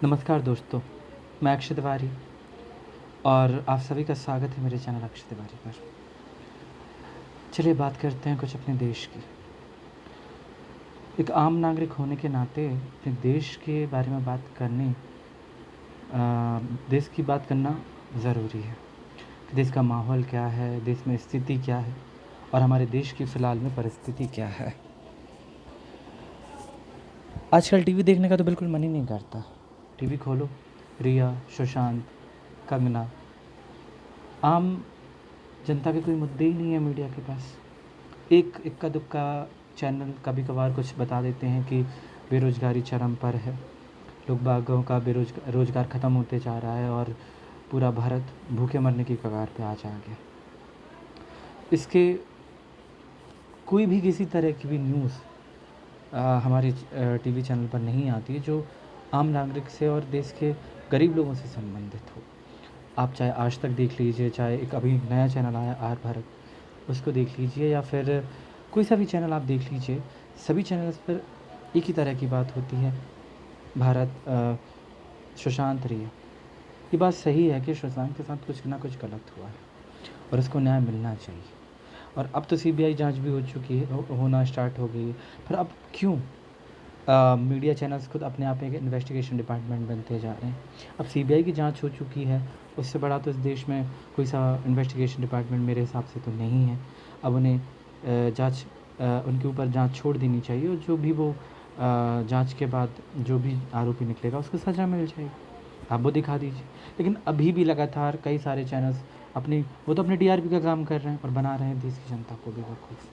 नमस्कार दोस्तों, मैं अक्षय तिवारी और आप सभी का स्वागत है मेरे चैनल अक्षय तिवारी पर। चलिए बात करते हैं कुछ अपने देश की। एक आम नागरिक होने के नाते अपने देश के बारे में बात करने देश की बात करना ज़रूरी है कि देश का माहौल क्या है, देश में स्थिति क्या है और हमारे देश की फ़िलहाल में परिस्थिति क्या है। आजकल टीवी देखने का तो बिल्कुल मन ही नहीं करता। टीवी खोलो, रिया, सुशांत, कंगना, आम जनता के कोई मुद्दे ही नहीं है मीडिया के पास। एक इक्का दुक्का चैनल कभी कभार कुछ बता देते हैं कि बेरोज़गारी चरम पर है, लोग बागों का रोज़गार ख़त्म होते जा रहा है और पूरा भारत भूखे मरने की कगार पे आ जा गया। इसके कोई भी किसी तरह की भी न्यूज़ हमारे टीवी चैनल पर नहीं आती है जो आम नागरिक से और देश के गरीब लोगों से संबंधित हो। आप चाहे आज तक देख लीजिए, चाहे एक अभी नया चैनल आया आर भारत, उसको देख लीजिए या फिर कोई सा भी चैनल आप देख लीजिए, सभी चैनल्स पर एक ही तरह की बात होती है। भारत सुशांत रिया, ये बात सही है कि सुशांत के साथ कुछ ना कुछ गलत हुआ है और उसको न्याय मिलना चाहिए। और अब तो सीबीआई जांच भी हो चुकी है, होना स्टार्ट हो गई है। फिर अब क्यों मीडिया चैनल्स खुद अपने आप एक इन्वेस्टिगेशन डिपार्टमेंट बनते जा रहे हैं? अब सीबीआई की जांच हो चुकी है, उससे बड़ा तो इस देश में कोई सा इन्वेस्टिगेशन डिपार्टमेंट मेरे हिसाब से तो नहीं है। अब उन्हें उनके ऊपर जांच छोड़ देनी चाहिए और जो भी वो जांच के बाद जो भी आरोपी निकलेगा उसको सज़ा मिल जाएगी। आप वो दिखा दीजिए। लेकिन अभी भी लगातार कई सारे चैनल्स वो तो अपने टीआरपी का काम कर रहे हैं और बना रहे हैं देश की जनता को बेवकूफ़,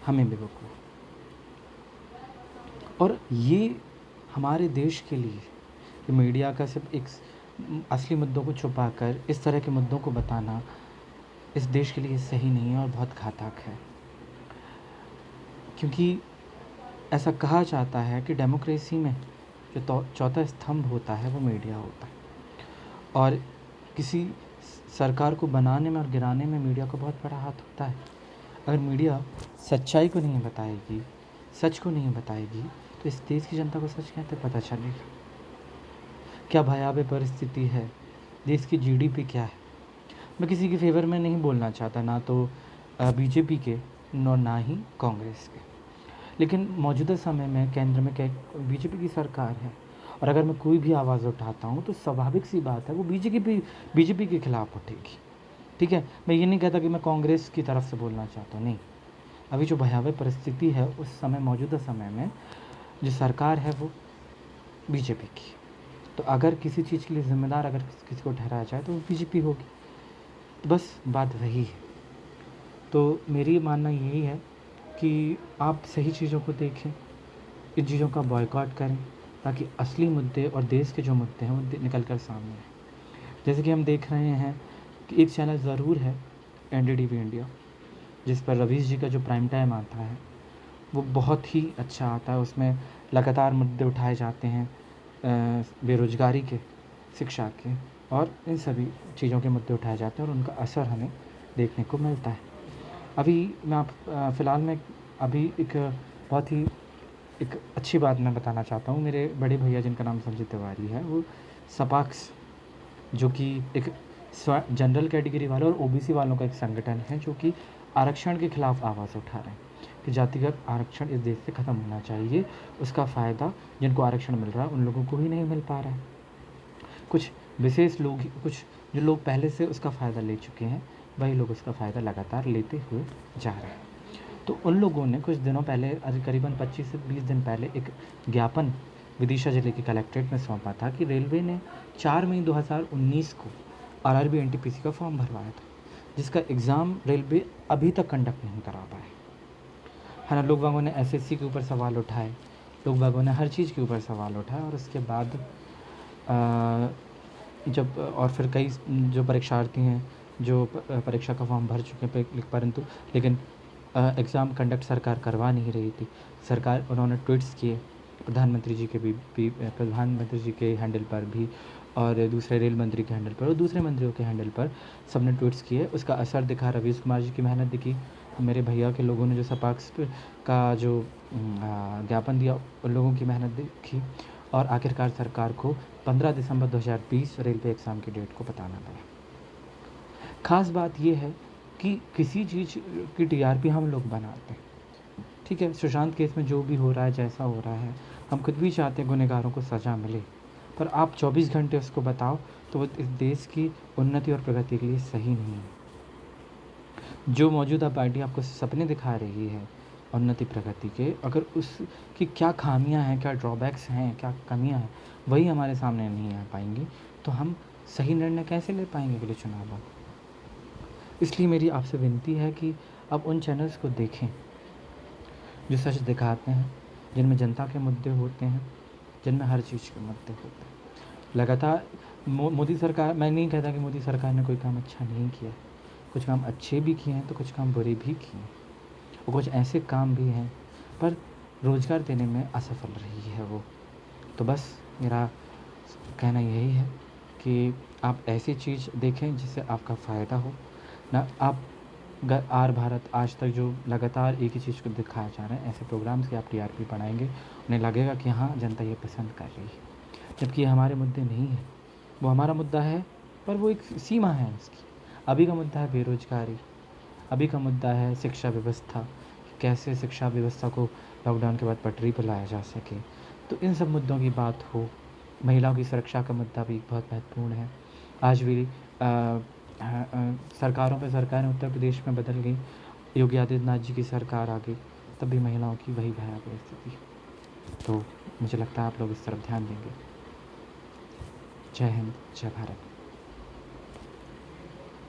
हमें बेवकूफ़। और ये हमारे देश के लिए कि मीडिया का सिर्फ एक असली मुद्दों को छुपाकर इस तरह के मुद्दों को बताना इस देश के लिए सही नहीं है और बहुत घातक है। क्योंकि ऐसा कहा जाता है कि डेमोक्रेसी में जो चौथा स्तंभ होता है वो मीडिया होता है और किसी सरकार को बनाने में और गिराने में मीडिया को बहुत बड़ा हाथ होता है। अगर मीडिया सच्चाई को नहीं बताएगी, सच को नहीं बताएगी, तो इस देश की जनता को सच कैसे पता चलेगा? क्या भयावह परिस्थिति है, देश की जीडीपी क्या है? मैं किसी के फेवर में नहीं बोलना चाहता, ना तो बीजेपी के और ना ही कांग्रेस के। लेकिन मौजूदा समय में केंद्र में बीजेपी की सरकार है और अगर मैं कोई भी आवाज़ उठाता हूँ तो स्वाभाविक सी बात है वो बीजेपी के खिलाफ उठेगी। ठीक है, मैं ये नहीं कहता कि मैं कांग्रेस की तरफ से बोलना चाहता हूँ, नहीं। अभी जो भयावह परिस्थिति है उस समय मौजूदा समय में जो सरकार है वो बीजेपी की, तो अगर किसी चीज़ के लिए ज़िम्मेदार अगर किसी को ठहराया जाए तो वो बीजेपी होगी। तो बस बात वही है। तो मेरी मानना यही है कि आप सही चीज़ों को देखें, इन चीज़ों का बॉयकॉट करें ताकि असली मुद्दे और देश के जो मुद्दे हैं वो निकल कर सामने आए। जैसे कि हम देख रहे हैं कि एक चैनल ज़रूर है एनडीटीवी इंडिया, जिस पर रवीश जी का जो प्राइम टाइम आता है वो बहुत ही अच्छा आता है। उसमें लगातार मुद्दे उठाए जाते हैं, बेरोज़गारी के, शिक्षा के और इन सभी चीज़ों के मुद्दे उठाए जाते हैं और उनका असर हमें देखने को मिलता है। अभी मैं फ़िलहाल में अभी एक बहुत ही एक अच्छी बात मैं बताना चाहता हूँ। मेरे बड़े भैया जिनका नाम संजय तिवारी है, वो सपाक्स, जो कि एक जनरल कैटेगरी वालों और ओबीसी वालों का एक संगठन है जो कि आरक्षण के खिलाफ आवाज़ उठा रहे हैं कि जातिगत आरक्षण इस देश से ख़त्म होना चाहिए। उसका फ़ायदा जिनको आरक्षण मिल रहा है उन लोगों को ही नहीं मिल पा रहा है। कुछ विशेष लोग ही, कुछ जो लोग पहले से उसका फ़ायदा ले चुके हैं, वही लोग उसका फ़ायदा लगातार लेते हुए जा रहे हैं। तो उन लोगों ने कुछ दिनों पहले, करीबन 25 से 20 दिन पहले, एक ज्ञापन विदिशा जिले के कलेक्ट्रेट में सौंपा था कि रेलवे ने 4 मई 2019 को आरआरबी एनटीपीसी का फॉर्म भरवाया था, जिसका एग्ज़ाम रेलवे अभी तक कंडक्ट नहीं करा पाया है ना। लोग बागों ने एसएससी के ऊपर सवाल उठाए, लोग बागों ने हर चीज़ के ऊपर सवाल उठाए और उसके बाद जब और फिर कई जो परीक्षार्थी हैं जो परीक्षा का फॉर्म भर चुके हैं परंतु लेकिन एग्ज़ाम कंडक्ट सरकार करवा नहीं रही थी। सरकार, उन्होंने ट्वीट्स किए प्रधानमंत्री जी के प्रधानमंत्री जी के हैंडल पर भी और दूसरे रेल मंत्री के हैंडल पर और दूसरे मंत्रियों के हैंडल पर सबने ट्वीट्स किए। उसका असर दिखा, रवीश कुमार जी की मेहनत दिखी, मेरे भैया के लोगों ने जो सपाक्स का जो ज्ञापन दिया उन लोगों की मेहनत दिखी और आखिरकार सरकार को 15 दिसंबर 2020 रेलवे एग्ज़ाम की डेट को बताना पड़ा। ख़ास बात ये है कि किसी चीज़ की टीआरपी हम लोग बनाते हैं, ठीक है। सुशांत केस में जो भी हो रहा है, जैसा हो रहा है, हम खुद भी चाहते हैं गुनहगारों को सज़ा मिले, पर आप 24 घंटे उसको बताओ तो वो इस देश की उन्नति और प्रगति के लिए सही नहीं है। जो मौजूदा पार्टी आपको सपने दिखा रही है उन्नति प्रगति के, अगर उसकी क्या खामियां हैं, क्या ड्रॉबैक्स हैं, क्या कमियां हैं, वही हमारे सामने नहीं आ पाएंगी, तो हम सही निर्णय कैसे ले पाएंगे अगले चुनाव में। इसलिए मेरी आपसे विनती है कि अब उन चैनल्स को देखें जो सच दिखाते हैं, जिनमें जनता के मुद्दे होते हैं, जिनमें हर चीज़ के मुद्दे होते हैं। लगातार मोदी सरकार, मैं नहीं कहता कि मोदी सरकार ने कोई काम अच्छा नहीं किया, कुछ काम अच्छे भी किए हैं तो कुछ काम बुरे भी किए हैं, और कुछ ऐसे काम भी हैं पर रोज़गार देने में असफल रही है वो। तो बस मेरा कहना यही है कि आप ऐसी चीज़ देखें जिससे आपका फ़ायदा हो, ना आप आर भारत आज तक जो लगातार एक ही चीज़ को दिखाया जा रहा है, ऐसे प्रोग्राम्स की आप टीआरपी बढ़ाएंगे, उन्हें लगेगा कि हाँ जनता ये पसंद कर रही है, जबकि ये हमारे मुद्दे नहीं है। वो हमारा मुद्दा है पर वो एक सीमा है उसकी। अभी का मुद्दा है बेरोज़गारी, अभी का मुद्दा है शिक्षा व्यवस्था, कि कैसे शिक्षा व्यवस्था को लॉकडाउन के बाद पटरी पर लाया जा सके। तो इन सब मुद्दों की बात हो। महिलाओं की सुरक्षा का मुद्दा भी बहुत महत्वपूर्ण है। आज भी सरकारों पे सरकारें उत्तर प्रदेश में बदल गई, योगी आदित्यनाथ जी की सरकार आ गई, तब भी महिलाओं की वही भयावह स्थिति। तो मुझे लगता है आप लोग इस तरफ ध्यान देंगे। जय हिंद, जय भारत।